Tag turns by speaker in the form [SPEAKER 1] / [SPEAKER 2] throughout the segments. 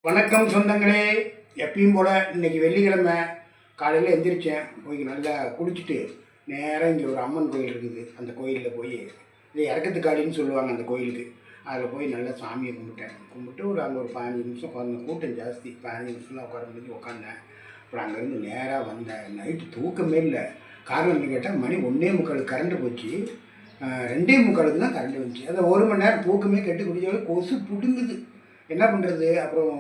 [SPEAKER 1] வணக்கம் சொந்தங்களே. எப்பயும் போல் இன்றைக்கி வெள்ளிக்கிழமை காலையில் எந்திரிச்சேன். போய் நல்லா குளிச்சுட்டு நேராக இங்கே ஒரு அம்மன் கோயில் இருக்குது. அந்த கோயிலில் போய் இது இறக்கத்துக்காடின்னு சொல்லுவாங்க. அந்த கோயிலுக்கு அதில் போய் நல்லா சாமியை கும்பிட்டு அங்கே ஒரு 15 நிமிஷம் உட்காந்து. கூட்டம் ஜாஸ்தி, 15 நிமிஷம் தான் உட்காந்தேன். அப்புறம் அங்கேருந்து நேராக வந்தேன். நைட்டு தூக்கமே இல்லை. காரணம் என்ன கேட்டால் மணி 1:45 கரண்ட்டு போச்சு. 2:45 தான் கரண்ட் வந்துச்சு. அந்த 1 மணி நேரம் தூக்கமே கெட்டு குடிச்சாலும் கொசு பிடுங்குது. என்ன பண்ணுறது? அப்புறம்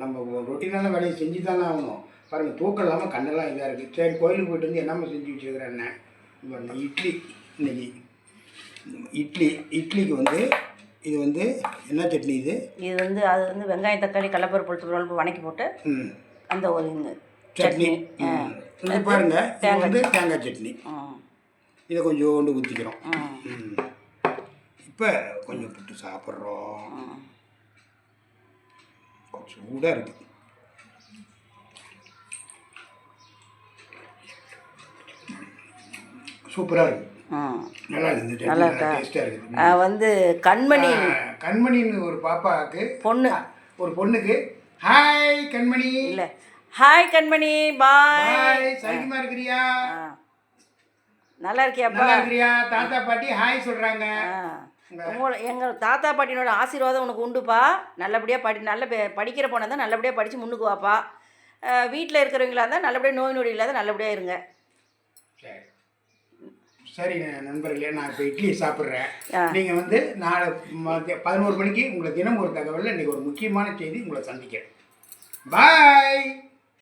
[SPEAKER 1] நம்ம ரொட்டீனான வேலையை செஞ்சு தானே ஆகணும். பாருங்கள், தூக்கம் இல்லாமல் கண்ணெல்லாம் இதாக இருக்குது. சரி, கோயிலுக்கு போய்ட்டு வந்து என்னம்மா செஞ்சு வச்சுருக்கிறேன் என்ன இட்லி. இன்னைக்கு இட்லிக்கு வந்து இது வந்து என்ன சட்னி? இது அது வெங்காயம் தக்காளி கடலப்பருப்பு புளித்து வணக்கி போட்டு அந்த ஒரு சட்னி. இது பாருங்கள், இது வந்து தேங்காய் சட்னி. இதை கொஞ்சோண்டு ஊற்றிக்கிறோம். இப்போ கொஞ்சம் போட்டு சாப்பிட்றோம். சூடாக இருக்குது. சூப்பராக இருக்குது. நல்லா இருக்குது. நல்லா இருக்கா? டேஸ்ட்டாக இருக்குது. வந்து கண்மணின்னு ஒரு பாப்பாவுக்கு ஒரு பொண்ணுக்கு ஹாய் கண்மணி. இல்லை, ஹாய் கண்மணி, பாய். சைக்கியமாக இருக்கிறியா? நல்லா இருக்கியா? நல்லா இருக்கிறியா? தாத்தா பாட்டி ஹாய் சொல்கிறாங்க. எங்கள் தாத்தா பாட்டினோட ஆசீர்வாதம் உனக்கு உண்டுப்பா. நல்லபடியாக நல்ல படிக்கிற போனால் தான் நல்லபடியாக படித்து முன்னுக்கு வாப்பா. வீட்டில் இருக்கிறவங்களா இருந்தால் நல்லபடியாக நோய் நொடி இல்லாத நல்லபடியாக இருங்க. சரி நண்பர்களே, நான் இப்போ இட்லி சாப்பிட்றேன். நீங்கள் வந்து நாளை 11 மணிக்கு உங்களை தினம் ஒரு தகவலில் இன்றைக்கி ஒரு முக்கியமான செய்தி உங்களை சந்திக்கிறேன். பாய்.